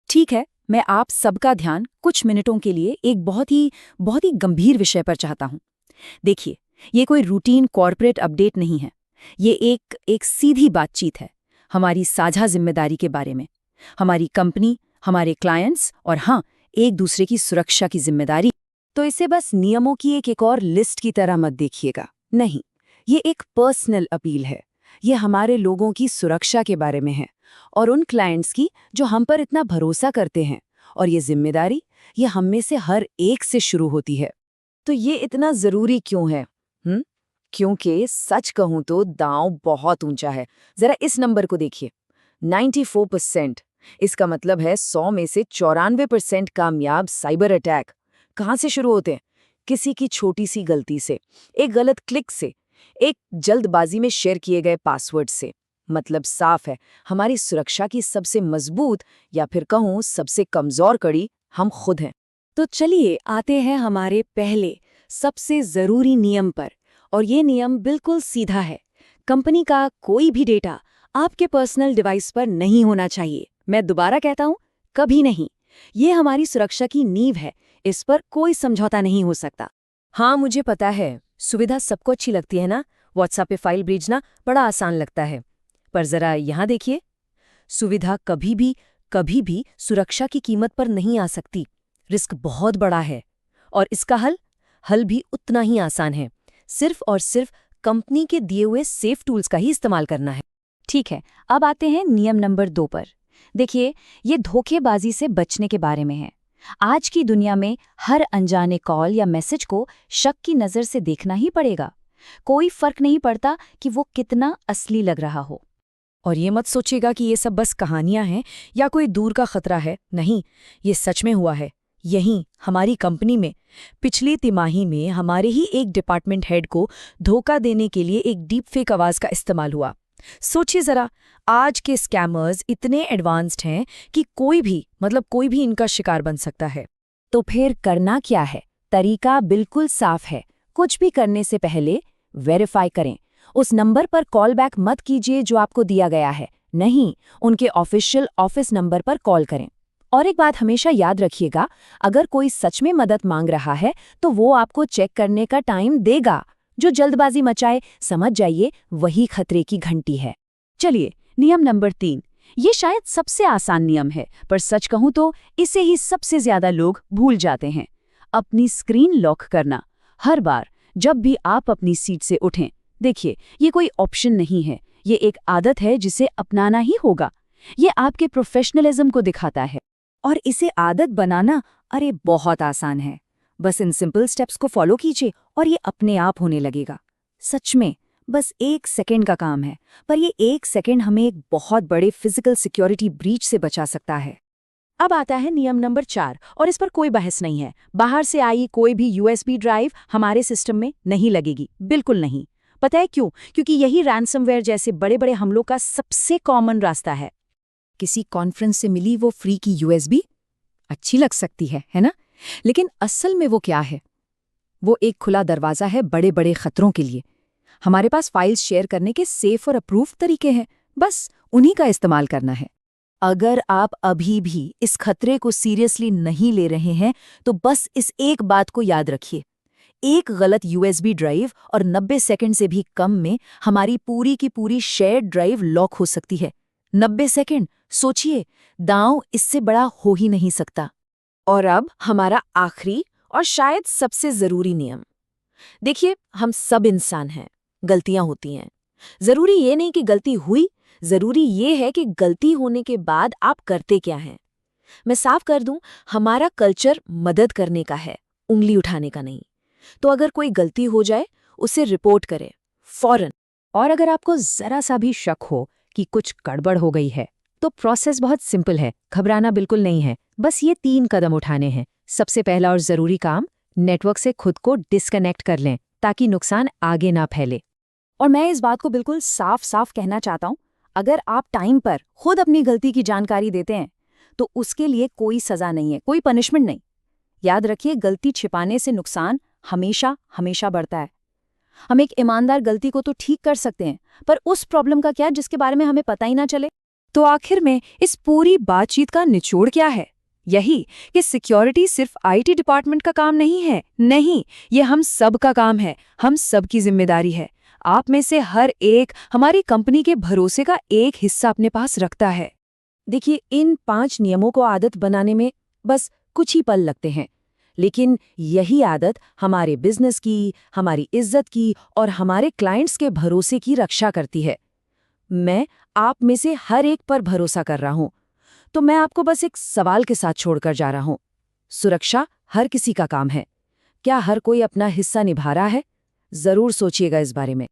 ठीक है, मैं आप सबका ध्यान कुछ मिनटों के लिए एक बहुत ही गंभीर विषय पर चाहता हूं। देखिए, ये कोई रूटीन कॉर्पोरेट अपडेट नहीं है। ये एक सीधी बातचीत है, हमारी साझा जिम्मेदारी के बारे में। हमारी कंपनी, हमारे क्लाइंट्स और हाँ, एक दूसरे की सुरक्षा की जिम्मेदारी। तो इसे बस नियमों की एक और लिस्ट की तरह मत देखिएगा। नहीं, ये एक पर्सनल अपील है। ये हमारे लोगों की सुरक्षा के बारे में है और उन क्लाइंट्स की जो हम पर इतना भरोसा करते हैं। और ये जिम्मेदारी, ये हम में से हर एक से शुरू होती है। तो ये इतना जरूरी क्यों है? क्योंकि सच कहूं तो दांव बहुत ऊंचा है। जरा इस नंबर को देखिए, 94%। इसका मतलब है 100 में से 94% कामयाब साइबर अटैक कहाँ से शुरू होते हैं? किसी की छोटी सी गलती से, एक गलत क्लिक से, एक जल्दबाजी में शेयर किए गए पासवर्ड से। मतलब साफ है, हमारी सुरक्षा की सबसे मजबूत या फिर कहूँ सबसे कमजोर कड़ी हम खुद हैं। तो चलिए आते हैं हमारे पहले सबसे जरूरी नियम पर। और ये नियम बिल्कुल सीधा है। कंपनी का कोई भी डेटा आपके पर्सनल डिवाइस पर नहीं होना चाहिए। मैं दोबारा कहता हूं, कभी नहीं। ये हमारी सुरक्षा की नींव है, इस पर कोई समझौता नहीं हो सकता। हाँ, मुझे पता है, सुविधा सबको अच्छी लगती है ना। व्हाट्सएप पे फाइल भेजना बड़ा आसान लगता है। पर जरा यहाँ देखिए, सुविधा कभी भी सुरक्षा की कीमत पर नहीं आ सकती। रिस्क बहुत बड़ा है। और इसका हल भी उतना ही आसान है। सिर्फ और सिर्फ कंपनी के दिए हुए सेफ टूल्स का ही इस्तेमाल करना है। ठीक है, अब आते हैं नियम नंबर 2 पर। देखिए, ये धोखेबाजी से बचने के बारे में है। आज की दुनिया में हर अनजाने कॉल या मैसेज को शक की नज़र से देखना ही पड़ेगा। कोई फर्क नहीं पड़ता कि वो कितना असली लग रहा हो। और ये मत सोचिएगा कि ये सब बस कहानियां हैं या कोई दूर का खतरा है। नहीं, ये सच में हुआ है। यहीं हमारी कंपनी में पिछली तिमाही में हमारे ही एक डिपार्टमेंट हेड को धोखा देने के लिए एक डीप फेक आवाज का इस्तेमाल हुआ। सोचिए जरा, आज के स्कैमर्स इतने एडवांस्ड हैं कि कोई भी इनका शिकार बन सकता है। तो फिर करना क्या है? तरीका बिल्कुल साफ है। कुछ भी करने से पहले वेरीफाई करें। उस नंबर पर कॉल बैक मत कीजिए जो आपको दिया गया है। नहीं, उनके ऑफिशियल ऑफिस नंबर पर कॉल करें। और एक बात हमेशा याद रखिएगा, अगर कोई सच में मदद मांग रहा है तो वो आपको चेक करने का टाइम देगा। जो जल्दबाजी मचाए, समझ जाइए वही खतरे की घंटी है। चलिए, नियम नंबर 3। ये शायद सबसे आसान नियम है, पर सच कहूं तो इसे ही सबसे ज्यादा लोग भूल जाते हैं। अपनी स्क्रीन लॉक करना। हर बार जब भी आप अपनी सीट से उठें, देखिए, ये कोई ऑप्शन नहीं है, ये एक आदत है जिसे अपनाना ही होगा। ये आपके प्रोफेशनलिज्म को दिखाता है। और इसे आदत बनाना, अरे बहुत आसान है। बस इन सिंपल स्टेप्स को फॉलो कीजिए और ये अपने आप होने लगेगा। सच में बस 1 सेकेंड का काम है, पर ये 1 सेकेंड हमें एक बहुत बड़े फिजिकल सिक्योरिटी ब्रीच से बचा सकता है। अब आता है नियम नंबर 4, और इस पर कोई बहस नहीं है। बाहर से आई कोई भी यूएसबी ड्राइव हमारे सिस्टम में नहीं लगेगी, बिल्कुल नहीं। पता है क्यों? क्योंकि यही रैंसमवेयर जैसे बड़े बड़े हमलों का सबसे कॉमन रास्ता है। किसी कॉन्फ्रेंस से मिली वो फ्री की यूएसबी अच्छी लग सकती है ना? लेकिन असल में वो क्या है? वो एक खुला दरवाजा है बड़े बड़े खतरों के लिए। हमारे पास फाइल्स शेयर करने के सेफ और अप्रूव तरीके हैं, बस उन्हीं का इस्तेमाल करना है। अगर आप अभी भी इस खतरे को सीरियसली नहीं ले रहे हैं तो बस इस एक बात को याद रखिए, एक गलत यूएसबी ड्राइव और 90 सेकंड से भी कम में हमारी पूरी की पूरी शेयर्ड ड्राइव लॉक हो सकती है। 90 सेकंड, सोचिए, दांव इससे बड़ा हो ही नहीं सकता। और अब हमारा आखिरी और शायद सबसे जरूरी नियम। देखिए, हम सब इंसान हैं, गलतियां होती हैं। जरूरी ये नहीं कि गलती हुई, जरूरी ये है कि गलती होने के बाद आप करते क्या हैं। मैं साफ कर दूं, हमारा कल्चर मदद करने का है, उंगली उठाने का नहीं। तो अगर कोई गलती हो जाए, उसे रिपोर्ट करें फौरन। और अगर आपको जरा सा भी शक हो कि कुछ गड़बड़ हो गई है, तो प्रोसेस बहुत सिंपल है, घबराना बिल्कुल नहीं है। बस ये 3 कदम उठाने हैं। सबसे पहला और जरूरी काम, नेटवर्क से खुद को डिस्कनेक्ट कर लें ताकि नुकसान आगे ना फैले। और मैं इस बात को बिल्कुल साफ साफ कहना चाहता हूं, अगर आप टाइम पर खुद अपनी गलती की जानकारी देते हैं तो उसके लिए कोई सजा नहीं है, कोई पनिशमेंट नहीं। याद रखिए, गलती छिपाने से नुकसान हमेशा हमेशा बढ़ता है। हम एक ईमानदार गलती को तो ठीक कर सकते हैं, पर उस प्रॉब्लम का क्या जिसके बारे में हमें पता ही ना चले। तो आखिर में इस पूरी बातचीत का निचोड़ क्या है? यही कि सिक्योरिटी सिर्फ आईटी डिपार्टमेंट का काम नहीं है। नहीं, ये हम सब का काम है, हम सब की जिम्मेदारी है। आप में से हर एक हमारी कंपनी के भरोसे का एक हिस्सा अपने पास रखता है। देखिए, इन 5 नियमों को आदत बनाने में बस कुछ ही पल लगते हैं, लेकिन यही आदत हमारे बिजनेस की, हमारी इज्जत की और हमारे क्लाइंट्स के भरोसे की रक्षा करती है। मैं आप में से हर एक पर भरोसा कर रहा हूं, तो मैं आपको बस एक सवाल के साथ छोड़कर जा रहा हूं। सुरक्षा हर किसी का काम है। क्या हर कोई अपना हिस्सा निभा रहा है? जरूर सोचिएगा इस बारे में।